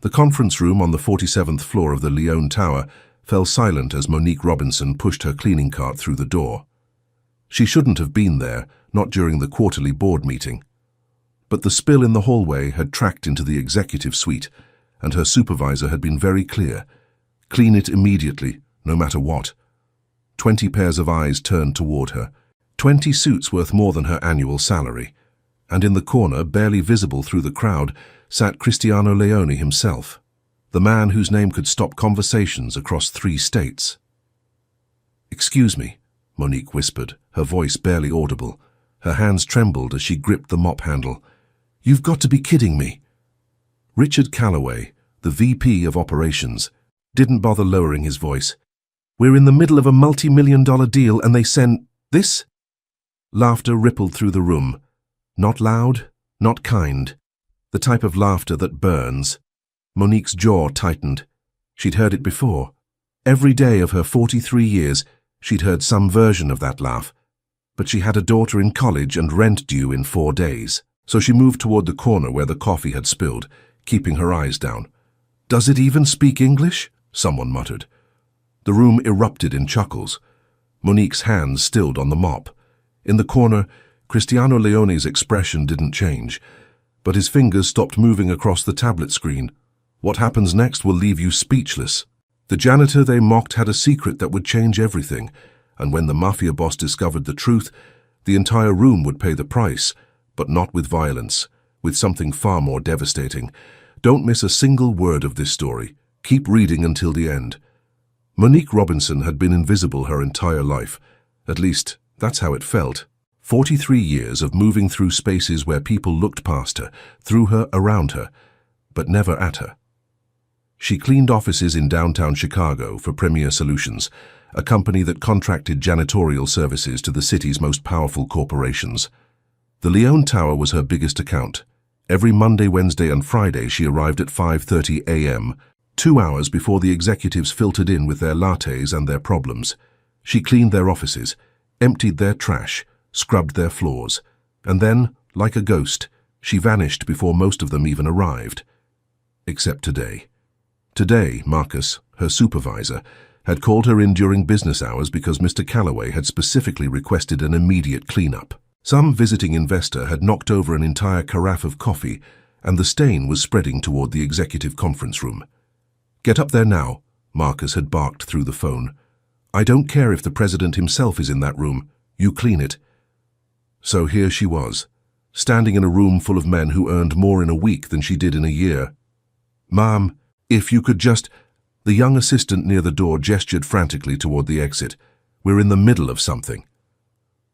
The conference room on the 47th floor of the Leone Tower fell silent as Monique Robinson pushed her cleaning cart through the door. She shouldn't have been there, not during the quarterly board meeting. But the spill in the hallway had tracked into the executive suite, and her supervisor had been very clear. Clean it immediately, no matter what. 20 pairs of eyes turned toward her. 20 suits worth more than her annual salary. And in the corner, barely visible through the crowd, sat Cristiano Leone himself, the man whose name could stop conversations across 3 states. "Excuse me," Monique whispered, her voice barely audible. Her hands trembled as she gripped the mop handle. "You've got to be kidding me." Richard Calloway, the VP of Operations, didn't bother lowering his voice. "We're in the middle of a multi-million-dollar deal and they send this?" Laughter rippled through the room. Not loud, not kind. The type of laughter that burns. Monique's jaw tightened. She'd heard it before. Every day of her 43 years, she'd heard some version of that laugh. But she had a daughter in college and rent due in 4 days. So she moved toward the corner where the coffee had spilled, keeping her eyes down. "Does it even speak English?" someone muttered. The room erupted in chuckles. Monique's hands stilled on the mop. In the corner, Cristiano Leone's expression didn't change, but his fingers stopped moving across the tablet screen. What happens next will leave you speechless. The janitor they mocked had a secret that would change everything, and when the Mafia boss discovered the truth, the entire room would pay the price, but not with violence, with something far more devastating. Don't miss a single word of this story. Keep reading until the end. Monique Robinson had been invisible her entire life. At least, that's how it felt. 43 years of moving through spaces where people looked past her, through her, around her, but never at her. She cleaned offices in downtown Chicago for Premier Solutions, a company that contracted janitorial services to the city's most powerful corporations. The Leone Tower was her biggest account. Every Monday, Wednesday, and Friday she arrived at 5:30 a.m., 2 hours before the executives filtered in with their lattes and their problems. She cleaned their offices, emptied their trash, scrubbed their floors, and then, like a ghost, she vanished before most of them even arrived. Except today. Today, Marcus, her supervisor, had called her in during business hours because Mr. Calloway had specifically requested an immediate cleanup. Some visiting investor had knocked over an entire carafe of coffee, and the stain was spreading toward the executive conference room. "Get up there now," Marcus had barked through the phone. "I don't care if the president himself is in that room. You clean it." So here she was, standing in a room full of men who earned more in a week than she did in a year. "Ma'am, if you could just—" The young assistant near the door gestured frantically toward the exit. "We're in the middle of something."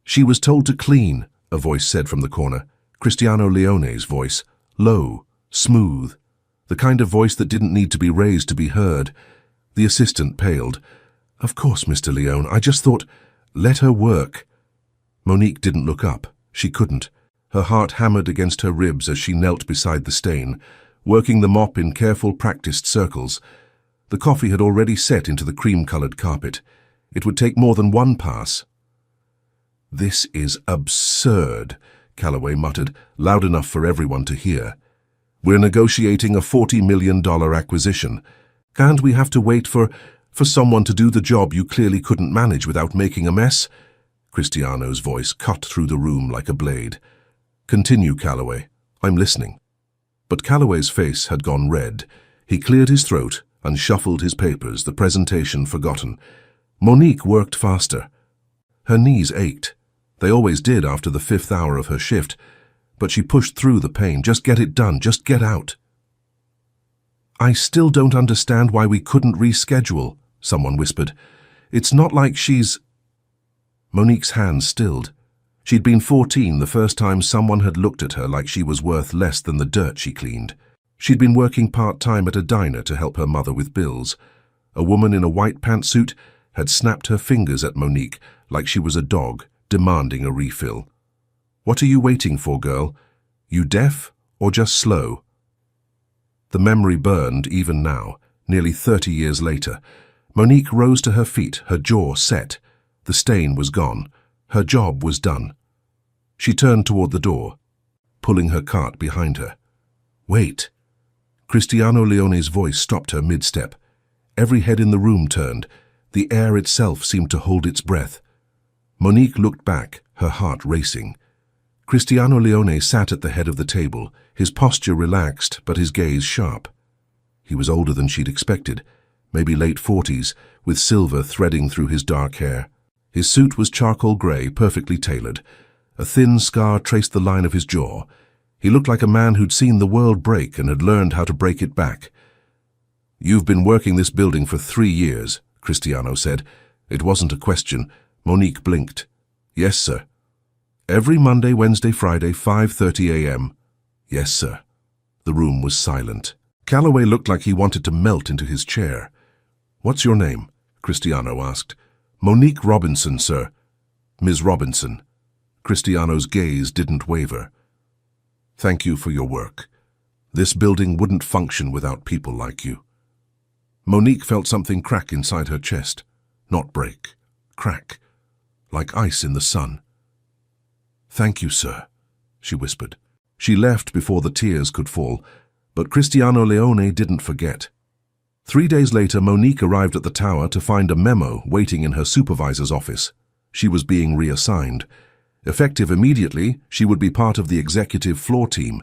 "She was told to clean," a voice said from the corner. Cristiano Leone's voice, low, smooth, the kind of voice that didn't need to be raised to be heard. The assistant paled. "Of course, Mr. Leone, I just thought—" "Let her work." Monique didn't look up. She couldn't. Her heart hammered against her ribs as she knelt beside the stain, working the mop in careful, practiced circles. The coffee had already set into the cream-colored carpet. It would take more than one pass. "This is absurd," Calloway muttered, loud enough for everyone to hear. "We're negotiating a $40 million acquisition. Can't we have to wait for someone to do the job you clearly couldn't manage without making a mess?" Cristiano's voice cut through the room like a blade. "Continue, Calloway. I'm listening." But Calloway's face had gone red. He cleared his throat and shuffled his papers, the presentation forgotten. Monique worked faster. Her knees ached. They always did after the 5th hour of her shift, but she pushed through the pain. "Just get it done. Just get out." "I still don't understand why we couldn't reschedule," someone whispered. "It's not like she's—" Monique's hands stilled. She'd been 14 the first time someone had looked at her like she was worth less than the dirt she cleaned. She'd been working part-time at a diner to help her mother with bills. A woman in a white pantsuit had snapped her fingers at Monique like she was a dog, demanding a refill. "What are you waiting for, girl? You deaf or just slow?" The memory burned even now, nearly 30 years later. Monique rose to her feet, her jaw set. The stain was gone. Her job was done. She turned toward the door, pulling her cart behind her. "Wait." Cristiano Leone's voice stopped her mid-step. Every head in the room turned. The air itself seemed to hold its breath. Monique looked back, her heart racing. Cristiano Leone sat at the head of the table, his posture relaxed but his gaze sharp. He was older than she'd expected, maybe late 40s, with silver threading through his dark hair. His suit was charcoal grey, perfectly tailored. A thin scar traced the line of his jaw. He looked like a man who'd seen the world break and had learned how to break it back. "You've been working this building for 3 years, Cristiano said. It wasn't a question. Monique blinked. "Yes, sir." "Every Monday, Wednesday, Friday, 5:30 a.m. "Yes, sir." The room was silent. Calloway looked like he wanted to melt into his chair. "What's your name?" Cristiano asked. "Monique Robinson, sir." "Ms. Robinson." Cristiano's gaze didn't waver. "Thank you for your work. This building wouldn't function without people like you." Monique felt something crack inside her chest. Not break. Crack. Like ice in the sun. "Thank you, sir," she whispered. She left before the tears could fall, but Cristiano Leone didn't forget. 3 days later, Monique arrived at the tower to find a memo waiting in her supervisor's office. She was being reassigned. Effective immediately, she would be part of the executive floor team,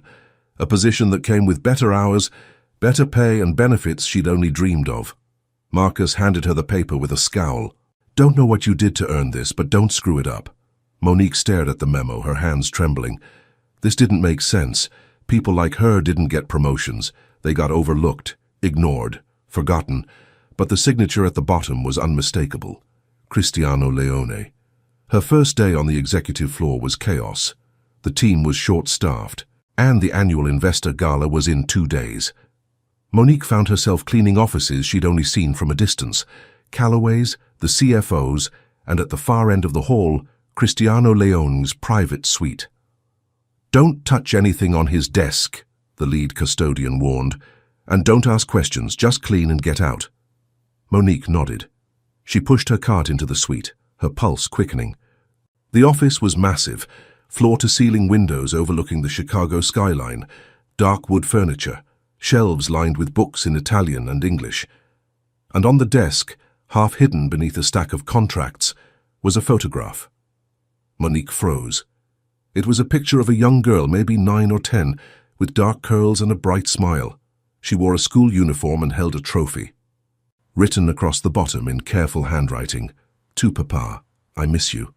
a position that came with better hours, better pay and benefits she'd only dreamed of. Marcus handed her the paper with a scowl. "Don't know what you did to earn this, but don't screw it up." Monique stared at the memo, her hands trembling. This didn't make sense. People like her didn't get promotions. They got overlooked, ignored, forgotten. But the signature at the bottom was unmistakable. Cristiano Leone. Her first day on the executive floor was chaos. The team was short-staffed, and the annual investor gala was in 2 days. Monique found herself cleaning offices she'd only seen from a distance. Calloway's, the CFO's, and at the far end of the hall, Cristiano Leone's private suite. "Don't touch anything on his desk," the lead custodian warned. "And don't ask questions, just clean and get out." Monique nodded. She pushed her cart into the suite, her pulse quickening. The office was massive, floor-to-ceiling windows overlooking the Chicago skyline, dark wood furniture, shelves lined with books in Italian and English. And on the desk, half hidden beneath a stack of contracts, was a photograph. Monique froze. It was a picture of a young girl, maybe 9 or 10, with dark curls and a bright smile. She wore a school uniform and held a trophy. Written across the bottom in careful handwriting, "To Papa, I miss you."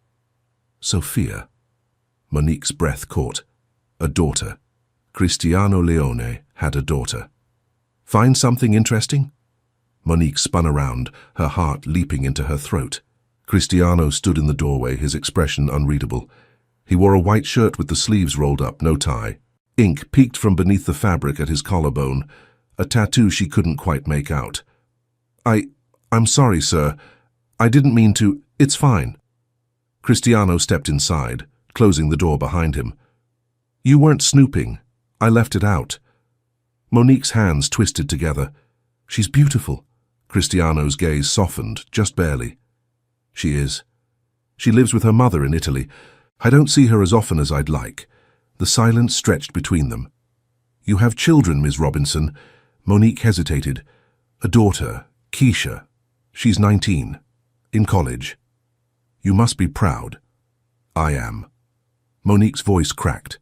Sophia. Monique's breath caught. A daughter. Cristiano Leone had a daughter. "Find something interesting?" Monique spun around, her heart leaping into her throat. Cristiano stood in the doorway, his expression unreadable. He wore a white shirt with the sleeves rolled up, no tie. Ink peeked from beneath the fabric at his collarbone, a tattoo she couldn't quite make out. I'm sorry, sir. I didn't mean to. It's fine." Cristiano stepped inside, closing the door behind him. "You weren't snooping. I left it out." Monique's hands twisted together. "She's beautiful." Cristiano's gaze softened, just barely. "She is. She lives with her mother in Italy. I don't see her as often as I'd like." The silence stretched between them. "You have children, Ms. Robinson." Monique hesitated. "A daughter, Keisha. She's 19. In college." "You must be proud." "I am." Monique's voice cracked.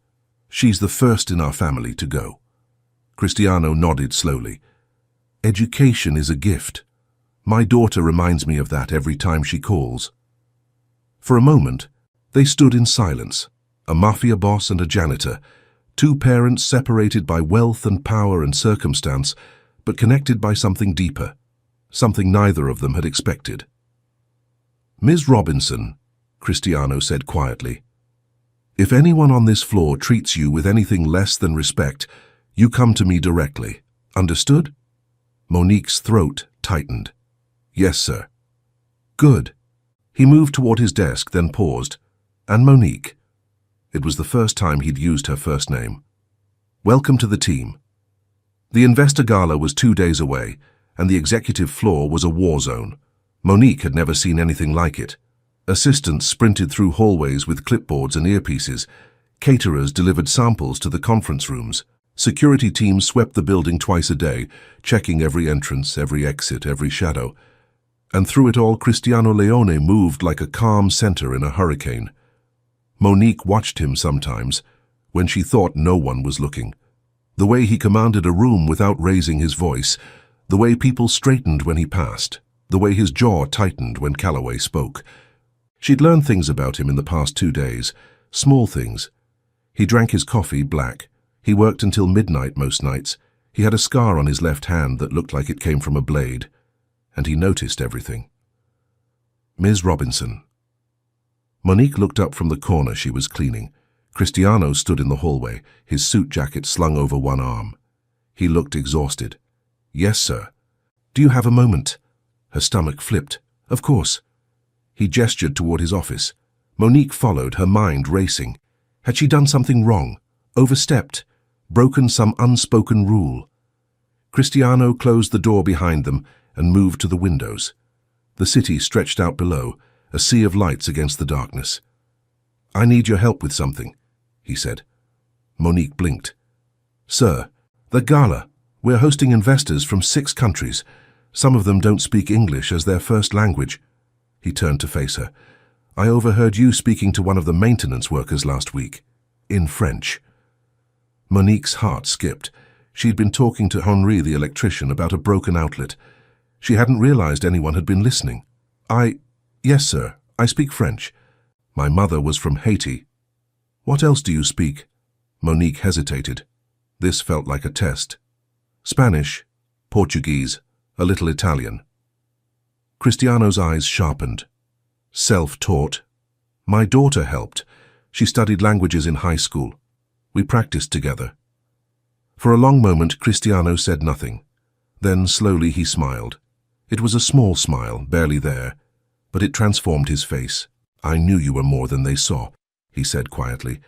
"She's the first in our family to go." Cristiano nodded slowly. "Education is a gift. My daughter reminds me of that every time she calls." For a moment, they stood in silence, a Mafia boss and a janitor, 2 parents separated by wealth and power and circumstance, but connected by something deeper, something neither of them had expected. "Ms. Robinson," Cristiano said quietly, "if anyone on this floor treats you with anything less than respect, you come to me directly. Understood?" Monique's throat tightened. "Yes, sir." "Good." He moved toward his desk, then paused. "And Monique." It was the first time he'd used her first name. "Welcome to the team." The investor gala was 2 days away, and the executive floor was a war zone. Monique had never seen anything like it. Assistants sprinted through hallways with clipboards and earpieces. Caterers delivered samples to the conference rooms. Security teams swept the building twice a day, checking every entrance, every exit, every shadow. And through it all, Cristiano Leone moved like a calm center in a hurricane. Monique watched him sometimes, when she thought no one was looking. The way he commanded a room without raising his voice, the way people straightened when he passed, the way his jaw tightened when Calloway spoke. She'd learned things about him in the past 2 days, small things. He drank his coffee black. He worked until midnight most nights. He had a scar on his left hand that looked like it came from a blade. And he noticed everything. Ms. Robinson. Monique looked up from the corner she was cleaning. Cristiano stood in the hallway, his suit jacket slung over one arm. He looked exhausted. Yes, sir. Do you have a moment? Her stomach flipped. Of course. He gestured toward his office. Monique followed, her mind racing. Had she done something wrong? Overstepped? Broken some unspoken rule? Cristiano closed the door behind them and moved to the windows. The city stretched out below, a sea of lights against the darkness. I need your help with something, he said. Monique blinked. Sir, the gala. We're hosting investors from 6 countries. Some of them don't speak English as their first language. He turned to face her. I overheard you speaking to one of the maintenance workers last week. In French. Monique's heart skipped. She'd been talking to Henri the electrician about a broken outlet. She hadn't realized anyone had been listening. Yes, sir, I speak French. My mother was from Haiti. What else do you speak? Monique hesitated. This felt like a test. Spanish, Portuguese, a little Italian. Cristiano's eyes sharpened. Self-taught. My daughter helped. She studied languages in high school. We practiced together. For a long moment, Cristiano said nothing. Then slowly he smiled. It was a small smile, barely there, but it transformed his face. I knew you were more than they saw, he said quietly.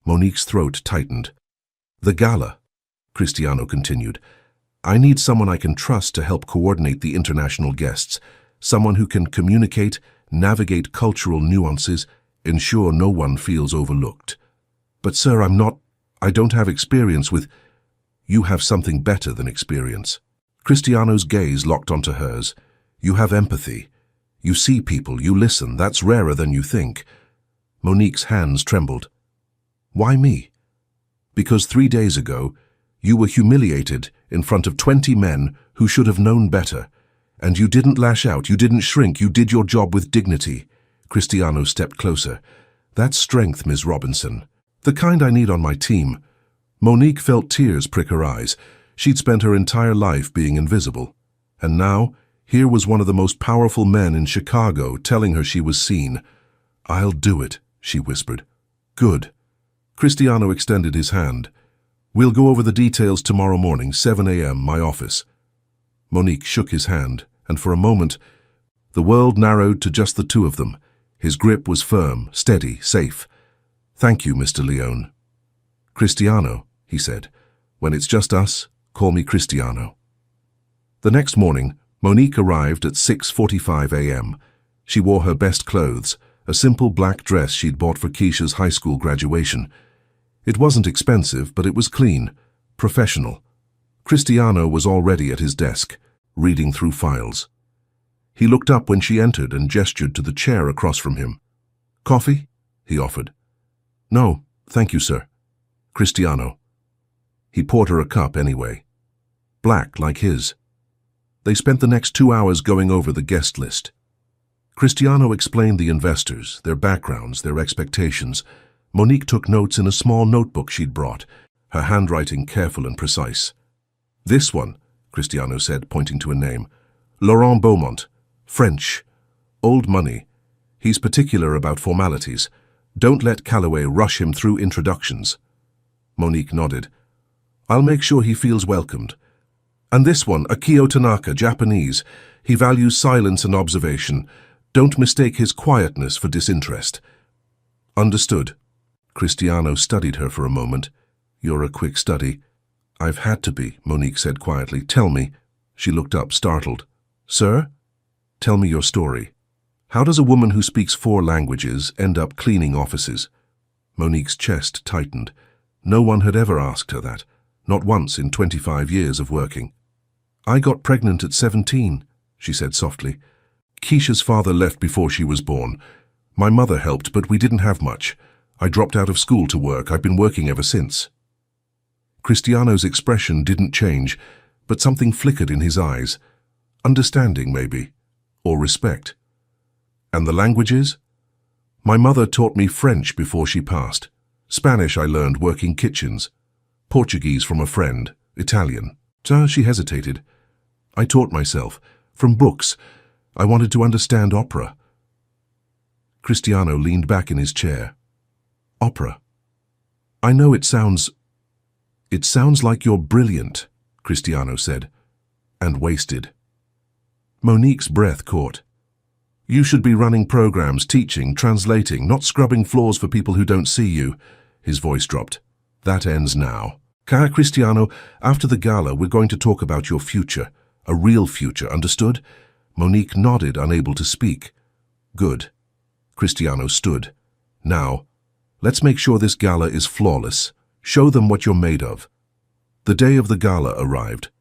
Monique's throat tightened. The gala, Cristiano continued. I need someone I can trust to help coordinate the international guests, someone who can communicate, navigate cultural nuances, ensure no one feels overlooked. But sir, I don't have experience with... You have something better than experience. Cristiano's gaze locked onto hers. You have empathy. You see people, you listen. That's rarer than you think. Monique's hands trembled. Why me? Because 3 days ago, you were humiliated in front of 20 men who should have known better. And you didn't lash out, you didn't shrink, you did your job with dignity. Cristiano stepped closer. That's strength, Ms. Robinson. The kind I need on my team. Monique felt tears prick her eyes. She'd spent her entire life being invisible. And now, here was one of the most powerful men in Chicago telling her she was seen. I'll do it, she whispered. Good. Cristiano extended his hand. We'll go over the details tomorrow morning, 7 a.m., my office. Monique shook his hand, and for a moment, the world narrowed to just the two of them. His grip was firm, steady, safe. Thank you, Mr. Leone. Cristiano, he said. When it's just us, call me Cristiano. The next morning, Monique arrived at 6:45 a.m. She wore her best clothes, a simple black dress she'd bought for Keisha's high school graduation. It wasn't expensive, but it was clean, professional. Cristiano was already at his desk, reading through files. He looked up when she entered and gestured to the chair across from him. Coffee? He offered. No, thank you, sir. Cristiano. He poured her a cup anyway. Black, like his. They spent the next 2 hours going over the guest list. Cristiano explained the investors, their backgrounds, their expectations. Monique took notes in a small notebook she'd brought, her handwriting careful and precise. This one, Cristiano said, pointing to a name. Laurent Beaumont. French. Old money. He's particular about formalities. Don't let Calloway rush him through introductions. Monique nodded. I'll make sure he feels welcomed. And this one, Akio Tanaka, Japanese. He values silence and observation. Don't mistake his quietness for disinterest. Understood. Cristiano studied her for a moment. You're a quick study. I've had to be, Monique said quietly. Tell me. She looked up, startled. Sir? Tell me your story. How does a woman who speaks 4 languages end up cleaning offices? Monique's chest tightened. No one had ever asked her that. Not once in 25 years of working. "I got pregnant at 17, she said softly. "Keisha's father left before she was born. My mother helped, but we didn't have much. I dropped out of school to work. I've been working ever since." Cristiano's expression didn't change, but something flickered in his eyes. Understanding, maybe, or respect. "And the languages?" "My mother taught me French before she passed. Spanish I learned working kitchens. Portuguese from a friend. Italian." She hesitated. "I taught myself. From books. I wanted to understand opera." Cristiano leaned back in his chair. "Opera. I know it sounds like you're brilliant," Cristiano said. "And wasted." Monique's breath caught. "You should be running programs, teaching, translating, not scrubbing floors for people who don't see you." His voice dropped. "That ends now. Cristiano, after the gala, we're going to talk about your future. A real future, understood?" Monique nodded, unable to speak. "Good." Cristiano stood. "Now, let's make sure this gala is flawless. Show them what you're made of." The day of the gala arrived.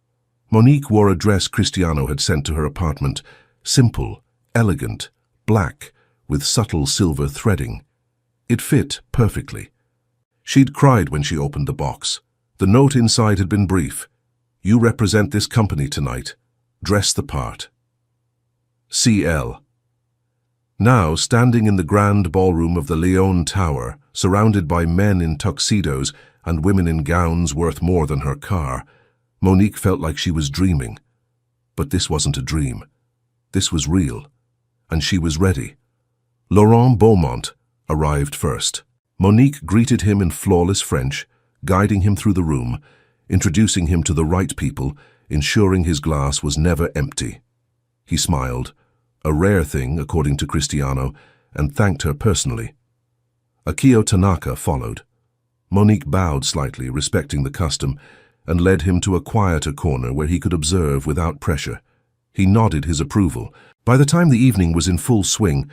Monique wore a dress Cristiano had sent to her apartment. Simple, elegant, black, with subtle silver threading. It fit perfectly. She'd cried when she opened the box. The note inside had been brief. "You represent this company tonight. Dress the part. CL." Now, standing in the grand ballroom of the Leone Tower, surrounded by men in tuxedos and women in gowns worth more than her car, Monique felt like she was dreaming. But this wasn't a dream. This was real. And she was ready. Laurent Beaumont arrived first. Monique greeted him in flawless French, guiding him through the room, introducing him to the right people, ensuring his glass was never empty. He smiled, a rare thing according to Cristiano, and thanked her personally. Akio Tanaka followed. Monique bowed slightly, respecting the custom, and led him to a quieter corner where he could observe without pressure. He nodded his approval. By the time the evening was in full swing,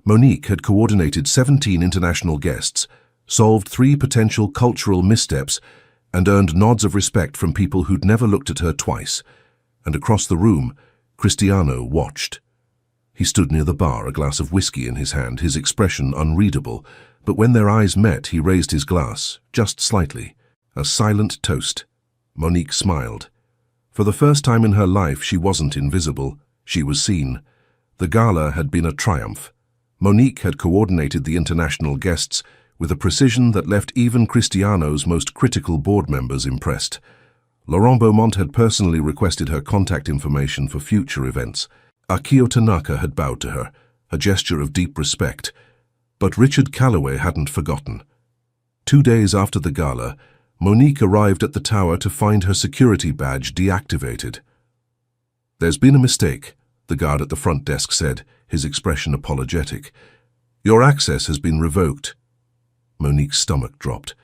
Monique had coordinated 17 international guests, solved 3 potential cultural missteps, and earned nods of respect from people who'd never looked at her twice. And across the room, Cristiano watched. He stood near the bar, a glass of whiskey in his hand, his expression unreadable, but when their eyes met, he raised his glass, just slightly. A silent toast. Monique smiled. For the first time in her life, she wasn't invisible. She was seen. The gala had been a triumph. Monique had coordinated the international guests with a precision that left even Cristiano's most critical board members impressed. Laurent Beaumont had personally requested her contact information for future events. Akio Tanaka had bowed to her, a gesture of deep respect. But Richard Calloway hadn't forgotten. 2 days after the gala, Monique arrived at the tower to find her security badge deactivated. "There's been a mistake," the guard at the front desk said, his expression apologetic. "Your access has been revoked." Monique's stomach dropped.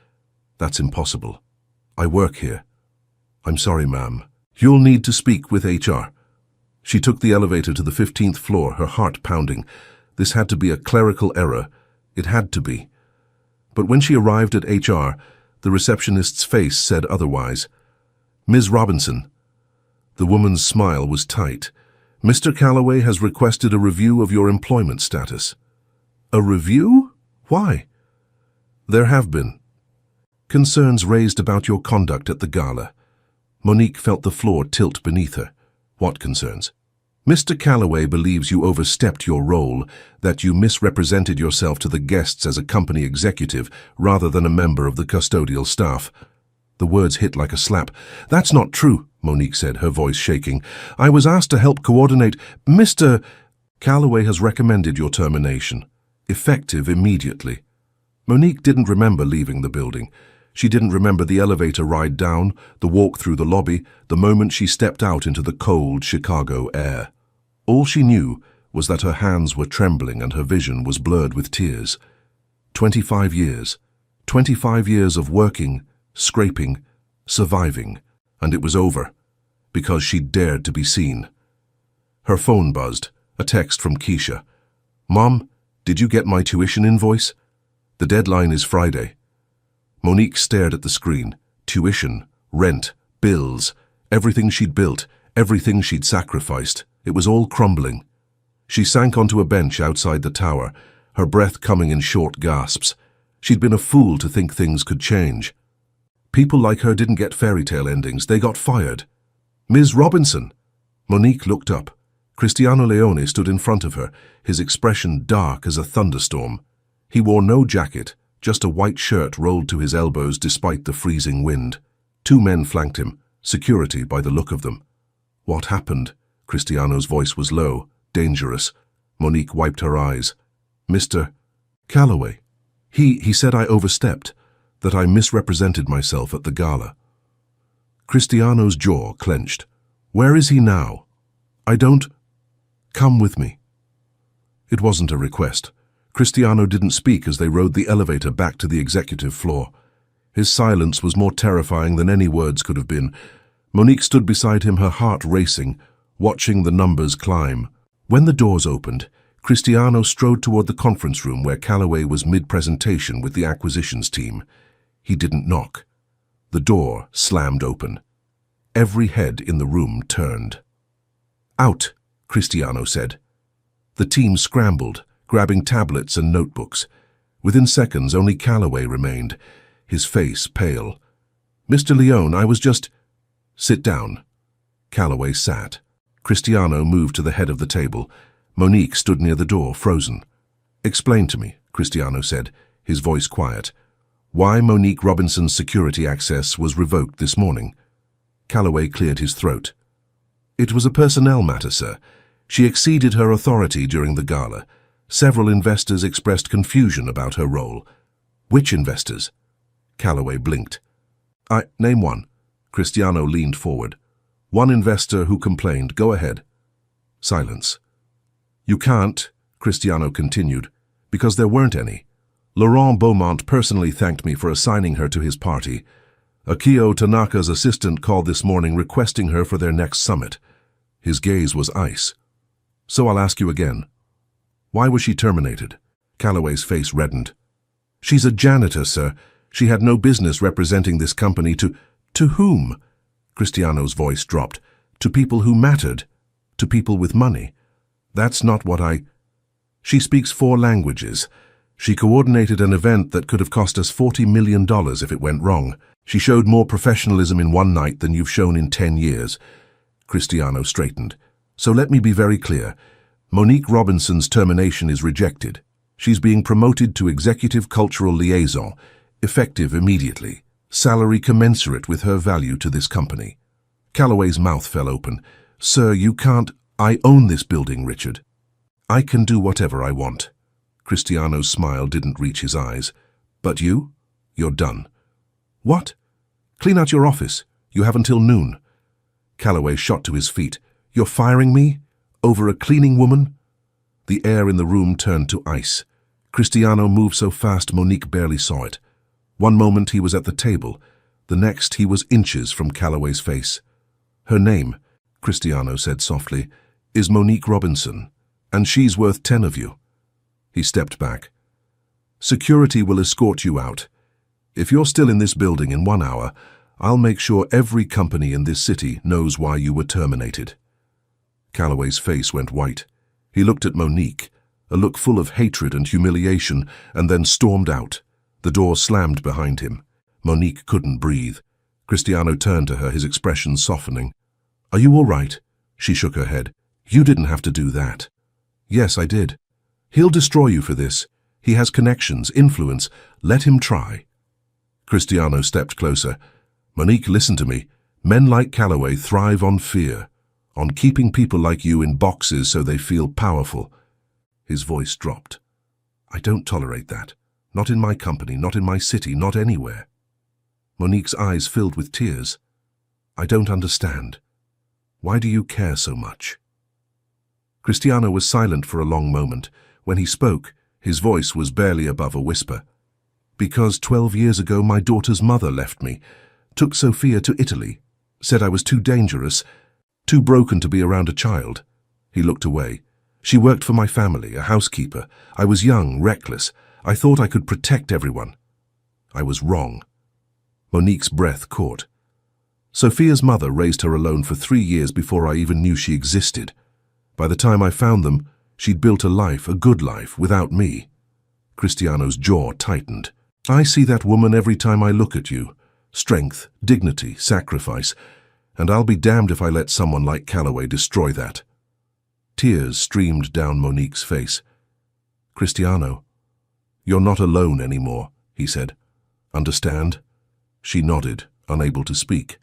"That's impossible. I work here." "I'm sorry, ma'am. You'll need to speak with HR." She took the elevator to the 15th floor, her heart pounding. This had to be a clerical error. It had to be. But when she arrived at HR, the receptionist's face said otherwise. "Ms. Robinson." The woman's smile was tight. "Mr. Calloway has requested a review of your employment status." "A review? Why?" "There have been concerns raised about your conduct at the gala." Monique felt the floor tilt beneath her. "What concerns?" "Mr. Calloway believes you overstepped your role, that you misrepresented yourself to the guests as a company executive rather than a member of the custodial staff." The words hit like a slap. "That's not true," Monique said, her voice shaking. "I was asked to help coordinate. Mr. Calloway has recommended your termination, effective immediately." Monique didn't remember leaving the building. She didn't remember the elevator ride down, the walk through the lobby, the moment she stepped out into the cold Chicago air. All she knew was that her hands were trembling and her vision was blurred with tears. 25 years. 25 years of working, scraping, surviving, and it was over, because she'd dared to be seen. Her phone buzzed, a text from Keisha. "Mom, did you get my tuition invoice? The deadline is Friday." Monique stared at the screen. Tuition, Rent, bills, everything she'd built, everything she'd sacrificed. It was all crumbling. She sank onto a bench outside the tower, her breath coming in short gasps. She'd been a fool to think things could change. People like her didn't get fairy tale endings, they got fired. Ms. Robinson! Monique looked up. Cristiano Leone stood in front of her, his expression dark as a thunderstorm. He wore no jacket, just a white shirt rolled to his elbows despite the freezing wind. Two men flanked him, security by the look of them. What happened? Cristiano's voice was low, dangerous. Monique wiped her eyes. Mr. Calloway. He said I overstepped, that I misrepresented myself at the gala. Cristiano's jaw clenched. Where is he now? I don't... Come with me. It wasn't a request. Cristiano didn't speak as they rode the elevator back to the executive floor. His silence was more terrifying than any words could have been. Monique stood beside him, her heart racing, watching the numbers climb. When the doors opened, Cristiano strode toward the conference room where Calloway was mid-presentation with the acquisitions team. He didn't knock. The door slammed open. Every head in the room turned. Out, Cristiano said. The team scrambled, grabbing tablets and notebooks. Within seconds, only Calloway remained, his face pale. Mr. Leone, I was just... Sit down. Calloway sat. Cristiano moved to the head of the table. Monique stood near the door, frozen. Explain to me, Cristiano said, his voice quiet, why Monique Robinson's security access was revoked this morning. Calloway cleared his throat. It was a personnel matter, sir. She exceeded her authority during the gala. Several investors expressed confusion about her role. Which investors? Calloway blinked. Name one. Cristiano leaned forward. One investor who complained. Go ahead. Silence. You can't, Cristiano continued, because there weren't any. Laurent Beaumont personally thanked me for assigning her to his party. Akio Tanaka's assistant called this morning requesting her for their next summit. His gaze was ice. So I'll ask you again. Why was she terminated? Calloway's face reddened. She's a janitor, sir. She had no business representing this company to whom? Cristiano's voice dropped. To people who mattered. To people with money. That's not what She speaks 4 languages. She coordinated an event that could have cost us $40 million if it went wrong. She showed more professionalism in one night than you've shown in 10 years. Cristiano straightened. So let me be very clear. Monique Robinson's termination is rejected. She's being promoted to Executive Cultural Liaison, effective immediately. Salary commensurate with her value to this company. Calloway's mouth fell open. Sir, you can't... I own this building, Richard. I can do whatever I want. Cristiano's smile didn't reach his eyes. But you? You're done. What? Clean out your office. You have until noon. Calloway shot to his feet. You're firing me? Over a cleaning woman? The air in the room turned to ice. Cristiano moved so fast Monique barely saw it. One moment he was at the table. The next he was inches from Calloway's face. Her name, Cristiano said softly, is Monique Robinson, and she's worth 10 of you. He stepped back. Security will escort you out. If you're still in this building in 1 hour, I'll make sure every company in this city knows why you were terminated. Calloway's face went white. He looked at Monique, a look full of hatred and humiliation, and then stormed out. The door slammed behind him. Monique couldn't breathe. Cristiano turned to her, his expression softening. Are you all right? She shook her head. You didn't have to do that. Yes, I did. He'll destroy you for this. He has connections, influence. Let him try. Cristiano stepped closer. Monique, listen to me. Men like Calloway thrive on fear, on keeping people like you in boxes so they feel powerful. His voice dropped. I don't tolerate that. Not in my company, not in my city, not anywhere. Monique's eyes filled with tears. I don't understand. Why do you care so much? Cristiano was silent for a long moment. When he spoke, his voice was barely above a whisper. Because 12 years ago my daughter's mother left me, took Sophia to Italy, said I was too dangerous, too broken to be around a child. He looked away. She worked for my family, a housekeeper. I was young, reckless. I thought I could protect everyone. I was wrong. Monique's breath caught. Sophia's mother raised her alone for 3 years before I even knew she existed. By the time I found them, she'd built a life, a good life, without me. Cristiano's jaw tightened. I see that woman every time I look at you. Strength, dignity, sacrifice, and I'll be damned if I let someone like Calloway destroy that. Tears streamed down Monique's face. Cristiano, you're not alone anymore, he said. Understand? She nodded, unable to speak.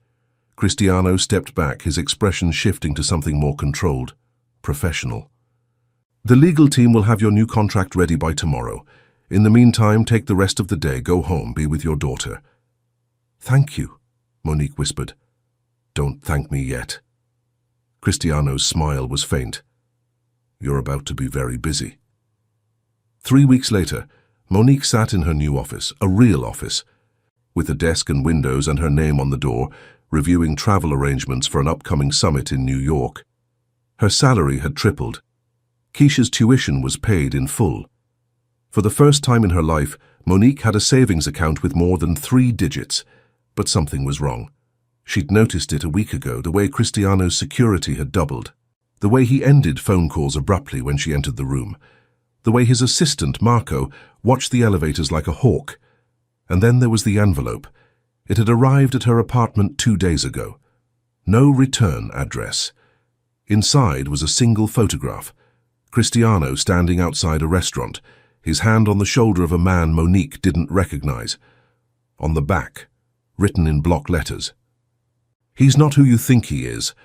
Cristiano stepped back, his expression shifting to something more controlled, professional. The legal team will have your new contract ready by tomorrow. In the meantime, take the rest of the day, go home, be with your daughter. Thank you, Monique whispered. Don't thank me yet. Cristiano's smile was faint. You're about to be very busy. 3 weeks later, Monique sat in her new office, a real office, with a desk and windows and her name on the door, reviewing travel arrangements for an upcoming summit in New York. Her salary had tripled. Keisha's tuition was paid in full. For the first time in her life, Monique had a savings account with more than 3 digits, but something was wrong. She'd noticed it a week ago, the way Cristiano's security had doubled, the way he ended phone calls abruptly when she entered the room, the way his assistant, Marco, watched the elevators like a hawk. And then there was the envelope. It had arrived at her apartment 2 days ago. No return address. Inside was a single photograph. Cristiano standing outside a restaurant, his hand on the shoulder of a man Monique didn't recognize. On the back, written in block letters, "He's not who you think he is."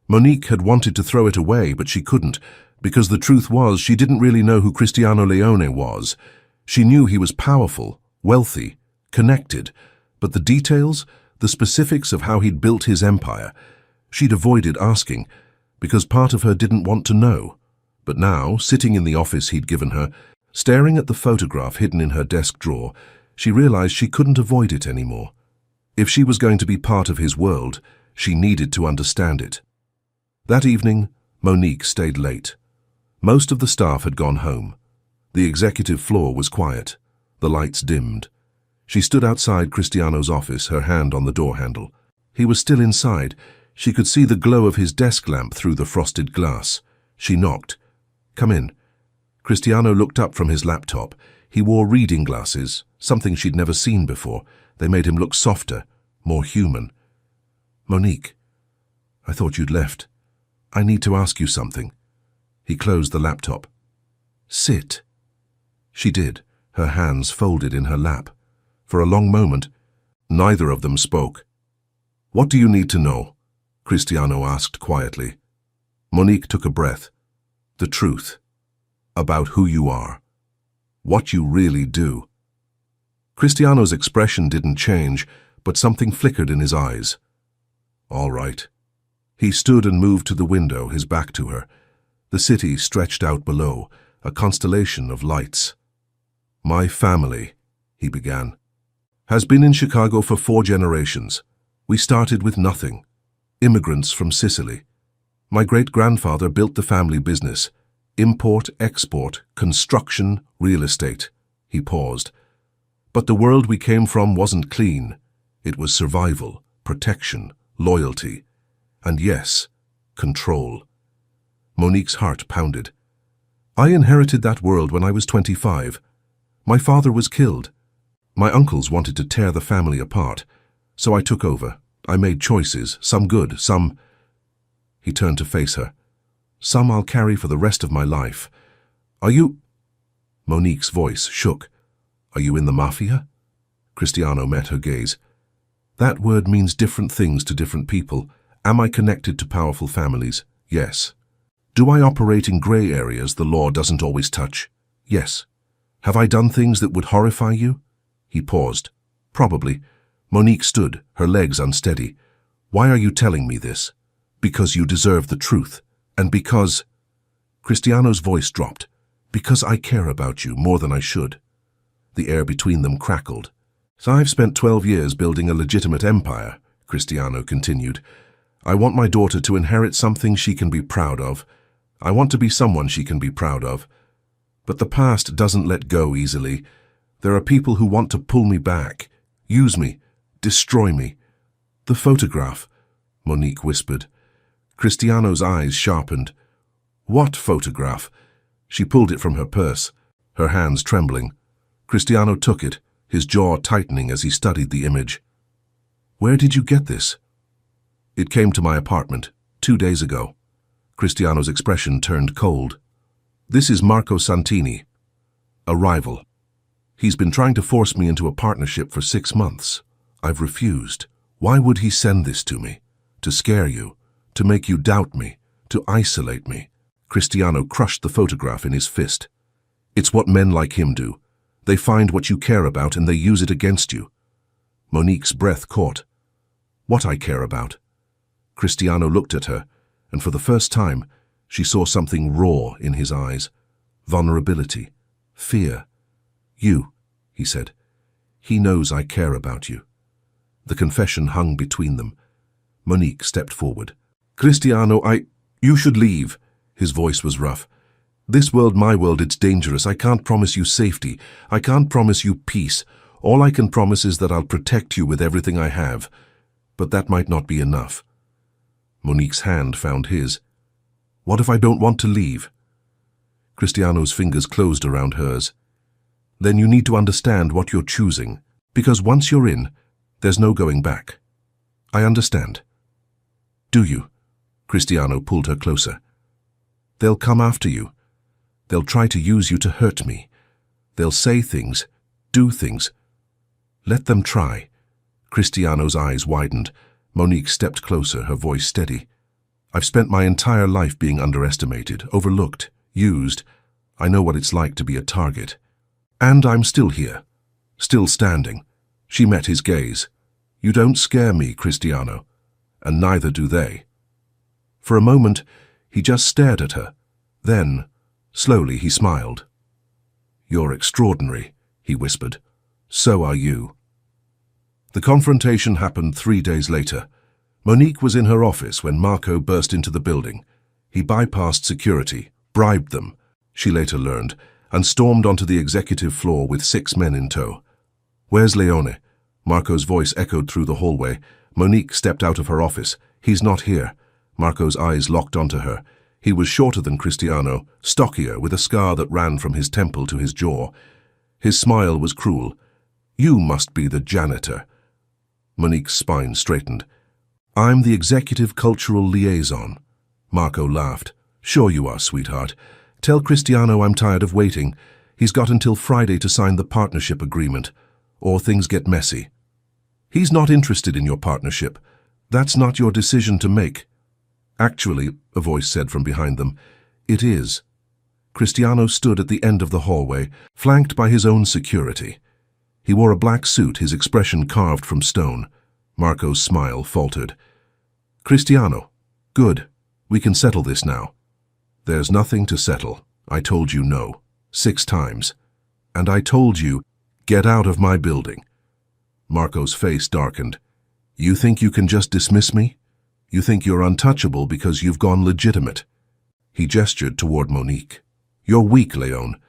Monique had wanted to throw it away, but she couldn't, because the truth was she didn't really know who Cristiano Leone was. She knew he was powerful, wealthy, connected, but the details, the specifics of how he'd built his empire, she'd avoided asking, because part of her didn't want to know. But now, sitting in the office he'd given her, staring at the photograph hidden in her desk drawer, she realized she couldn't avoid it anymore. If she was going to be part of his world, she needed to understand it. That evening, Monique stayed late. Most of the staff had gone home. The executive floor was quiet. The lights dimmed. She stood outside Cristiano's office, her hand on the door handle. He was still inside. She could see the glow of his desk lamp through the frosted glass. She knocked. "Come in." Cristiano looked up from his laptop. He wore reading glasses, something she'd never seen before. They made him look softer, more human. "Monique, I thought you'd left. I need to ask you something." He closed the laptop. "Sit." She did, her hands folded in her lap. For a long moment, neither of them spoke. "What do you need to know?" Cristiano asked quietly. Monique took a breath. "The truth. About who you are. What you really do." Cristiano's expression didn't change, but something flickered in his eyes. "All right." He stood and moved to the window, his back to her. The city stretched out below, a constellation of lights. "My family," he began, "has been in Chicago for 4 generations. We started with nothing. Immigrants from Sicily. My great-grandfather built the family business. Import, export, construction, real estate." He paused. "But the world we came from wasn't clean. It was survival, protection, loyalty, and yes, control." Monique's heart pounded. "I inherited that world when I was 25. My father was killed. My uncles wanted to tear the family apart, so I took over. I made choices, some good, some—" He turned to face her. "Some I'll carry for the rest of my life. Are you—" Monique's voice shook. "Are you in the Mafia?" Cristiano met her gaze. "That word means different things to different people. Am I connected to powerful families? Yes. Do I operate in gray areas the law doesn't always touch? Yes. Have I done things that would horrify you?" He paused. "Probably." Monique stood, her legs unsteady. "Why are you telling me this?" "Because you deserve the truth. And because—" Cristiano's voice dropped. "Because I care about you more than I should." The air between them crackled. "So I've spent 12 years building a legitimate empire," Cristiano continued. "I want my daughter to inherit something she can be proud of. I want to be someone she can be proud of. But the past doesn't let go easily. There are people who want to pull me back, use me, destroy me. The photograph, Monique whispered. Cristiano's eyes sharpened. What photograph? She pulled it from her purse, her hands trembling. Cristiano took it, his jaw tightening as he studied the image. Where did you get this? It came to my apartment 2 days ago. Cristiano's expression turned cold. This is Marco Santini, a rival. He's been trying to force me into a partnership for 6 months. I've refused. Why would he send this to me? To scare you, to make you doubt me, to isolate me. Cristiano crushed the photograph in his fist. It's what men like him do. They find what you care about and they use it against you. Monique's breath caught. What I care about? Cristiano looked at her, and for the first time, she saw something raw in his eyes. Vulnerability. Fear. You, he said. He knows I care about you. The confession hung between them. Monique stepped forward. Cristiano, you should leave. His voice was rough. This world, my world, it's dangerous. I can't promise you safety. I can't promise you peace. All I can promise is that I'll protect you with everything I have. But that might not be enough. Monique's hand found his. What if I don't want to leave? Cristiano's fingers closed around hers. Then you need to understand what you're choosing, because once you're in, there's no going back. I understand. Do you? Cristiano pulled her closer. They'll come after you. They'll try to use you to hurt me. They'll say things, do things. Let them try. Cristiano's eyes widened. Monique stepped closer, her voice steady. I've spent my entire life being underestimated, overlooked, used. I know what it's like to be a target. And I'm still here, still standing. She met his gaze. You don't scare me, Cristiano, and neither do they. For a moment, he just stared at her. Then, slowly, he smiled. You're extraordinary, he whispered. So are you. The confrontation happened 3 days later. Monique was in her office when Marco burst into the building. He bypassed security, bribed them, she later learned, and stormed onto the executive floor with 6 men in tow. Where's Leone? Marco's voice echoed through the hallway. Monique stepped out of her office. He's not here. Marco's eyes locked onto her. He was shorter than Cristiano, stockier, with a scar that ran from his temple to his jaw. His smile was cruel. You must be the janitor. Monique's spine straightened. I'm the executive cultural liaison. Marco laughed. Sure you are, sweetheart. Tell Cristiano I'm tired of waiting. He's got until Friday to sign the partnership agreement, or things get messy. He's not interested in your partnership. That's not your decision to make. Actually, a voice said from behind them, it is. Cristiano stood at the end of the hallway, flanked by his own security. He wore a black suit, his expression carved from stone. Marco's smile faltered. Cristiano, good. We can settle this now. There's nothing to settle. I told you no. 6 times. And I told you, get out of my building. Marco's face darkened. You think you can just dismiss me? You think you're untouchable because you've gone legitimate? He gestured toward Monique. You're weak, Leone.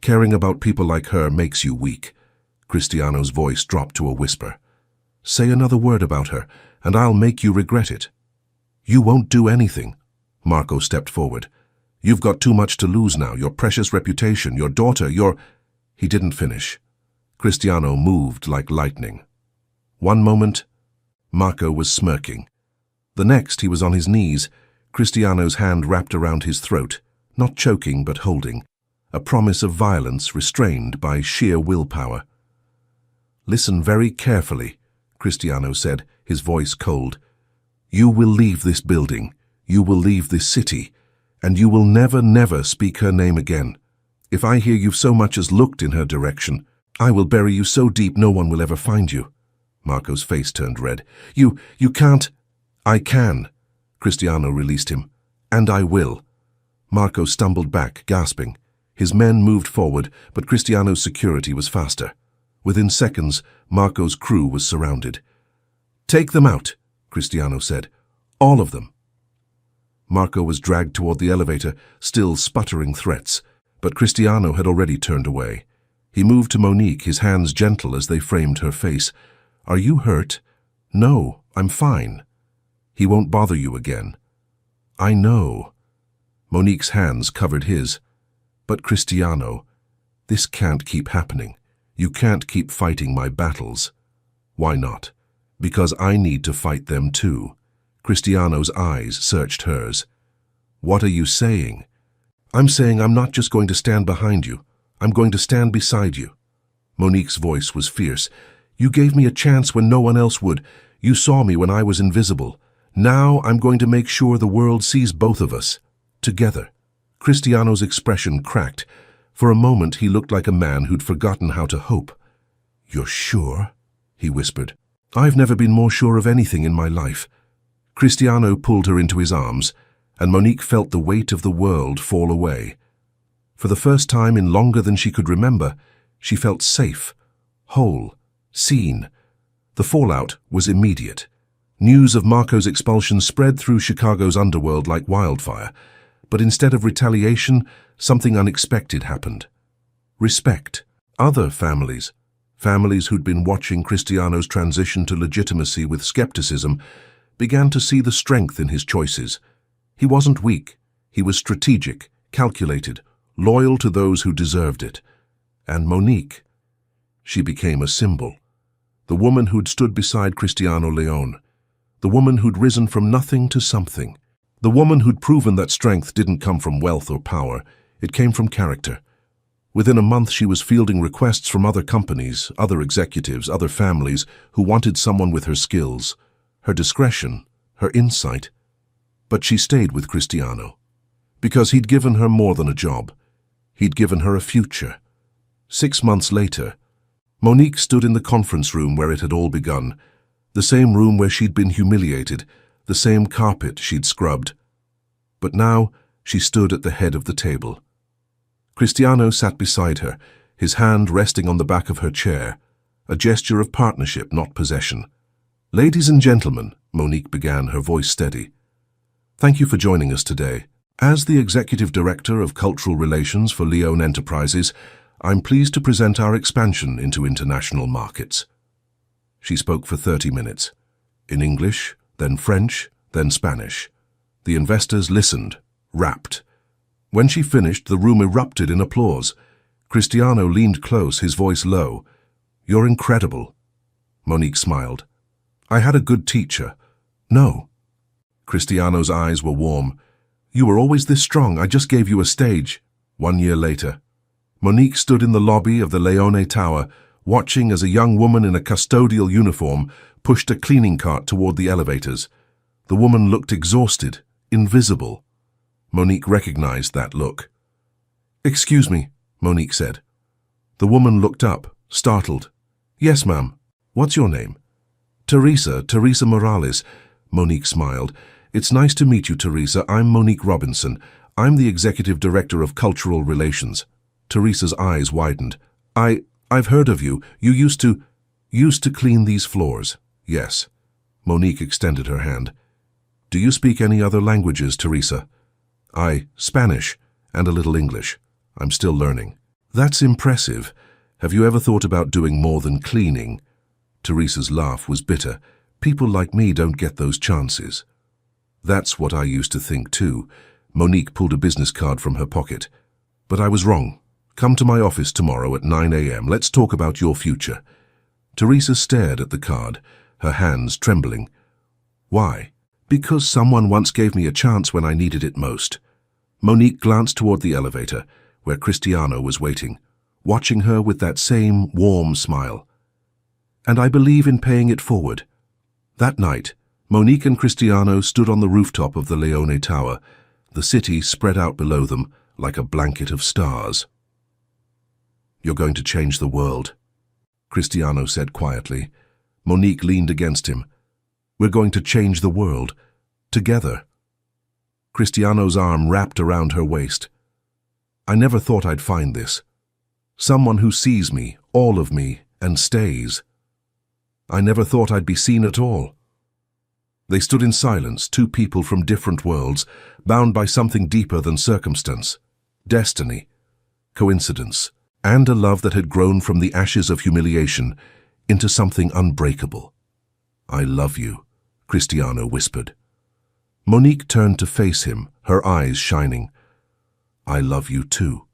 Caring about people like her makes you weak. Cristiano's voice dropped to a whisper. Say another word about her, and I'll make you regret it. You won't do anything. Marco stepped forward. You've got too much to lose now, your precious reputation, your daughter, your... He didn't finish. Cristiano moved like lightning. One moment, Marco was smirking. The next, he was on his knees, Cristiano's hand wrapped around his throat, not choking but holding, a promise of violence restrained by sheer willpower. Listen very carefully, Cristiano said, his voice cold. You will leave this building, you will leave this city, and you will never, never speak her name again. If I hear you've so much as looked in her direction, I will bury you so deep no one will ever find you. Marco's face turned red. You can't. I can. Cristiano released him. And I will. Marco stumbled back, gasping. His men moved forward, but Cristiano's security was faster. Within seconds, Marco's crew was surrounded. Take them out, Cristiano said. All of them. Marco was dragged toward the elevator, still sputtering threats, but Cristiano had already turned away. He moved to Monique, his hands gentle as they framed her face. Are you hurt? No. I'm fine. He won't bother you again. I know. Monique's hands covered his. But Cristiano, this can't keep happening. You can't keep fighting my battles. Why not? Because I need to fight them too. Cristiano's eyes searched hers. What are you saying? I'm saying I'm not just going to stand behind you. I'm going to stand beside you. Monique's voice was fierce. You gave me a chance when no one else would. You saw me when I was invisible. Now I'm going to make sure the world sees both of us. Together. Cristiano's expression cracked. For a moment he looked like a man who'd forgotten how to hope. You're sure? He whispered. I've never been more sure of anything in my life. Cristiano pulled her into his arms, and Monique felt the weight of the world fall away. For the first time in longer than she could remember, she felt safe, whole, seen. The fallout was immediate. News of Marco's expulsion spread through Chicago's underworld like wildfire, but instead of retaliation, something unexpected happened. Respect. Other families who'd been watching Cristiano's transition to legitimacy with skepticism, began to see the strength in his choices. He wasn't weak. He was strategic, calculated, loyal to those who deserved it. And Monique, she became a symbol. The woman who'd stood beside Cristiano Leone. The woman who'd risen from nothing to something. The woman who'd proven that strength didn't come from wealth or power. It came from character. Within a month she was fielding requests from other companies, other executives, other families who wanted someone with her skills, her discretion, her insight. But she stayed with Cristiano. Because he'd given her more than a job. He'd given her a future. 6 months later, Monique stood in the conference room where it had all begun, the same room where she'd been humiliated, the same carpet she'd scrubbed. But now she stood at the head of the table. Cristiano sat beside her, his hand resting on the back of her chair, a gesture of partnership, not possession. Ladies and gentlemen, Monique began, her voice steady. Thank you for joining us today. As the Executive Director of Cultural Relations for Leone Enterprises, I'm pleased to present our expansion into international markets. She spoke for 30 minutes, in English, then French, then Spanish. The investors listened, rapt. When she finished, the room erupted in applause. Cristiano leaned close, his voice low. You're incredible. Monique smiled. I had a good teacher. No. Cristiano's eyes were warm. You were always this strong. I just gave you a stage. 1 year later, Monique stood in the lobby of the Leone Tower, watching as a young woman in a custodial uniform pushed a cleaning cart toward the elevators. The woman looked exhausted, invisible. Monique recognized that look. Excuse me, Monique said. The woman looked up, startled. Yes, ma'am. What's your name? Teresa Morales. Monique smiled. It's nice to meet you, Teresa. I'm Monique Robinson. I'm the Executive Director of Cultural Relations. Teresa's eyes widened. I've heard of you. You used to clean these floors. Yes. Monique extended her hand. Do you speak any other languages, Teresa? Spanish, and a little English. I'm still learning. That's impressive. Have you ever thought about doing more than cleaning? Teresa's laugh was bitter. People like me don't get those chances. That's what I used to think too. Monique pulled a business card from her pocket. But I was wrong. Come to my office tomorrow at 9 a.m. Let's talk about your future. Teresa stared at the card, her hands trembling. Why? Because someone once gave me a chance when I needed it most. Monique glanced toward the elevator, where Cristiano was waiting, watching her with that same warm smile. And I believe in paying it forward. That night, Monique and Cristiano stood on the rooftop of the Leone Tower, the city spread out below them like a blanket of stars. You're going to change the world, Cristiano said quietly. Monique leaned against him. We're going to change the world. Together. Cristiano's arm wrapped around her waist. I never thought I'd find this. Someone who sees me, all of me, and stays. I never thought I'd be seen at all. They stood in silence, two people from different worlds, bound by something deeper than circumstance, destiny, coincidence, and a love that had grown from the ashes of humiliation into something unbreakable. I love you, Cristiano whispered. Monique turned to face him, her eyes shining. I love you too.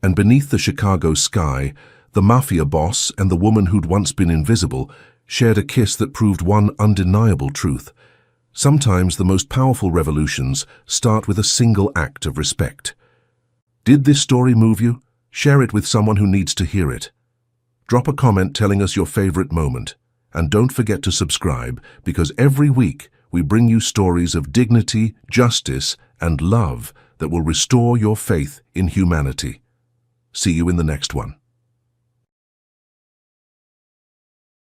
And beneath the Chicago sky, the Mafia boss and the woman who'd once been invisible shared a kiss that proved one undeniable truth. Sometimes the most powerful revolutions start with a single act of respect. Did this story move you? Share it with someone who needs to hear it. Drop a comment telling us your favorite moment. And don't forget to subscribe, because every week we bring you stories of dignity, justice, and love that will restore your faith in humanity. See you in the next one.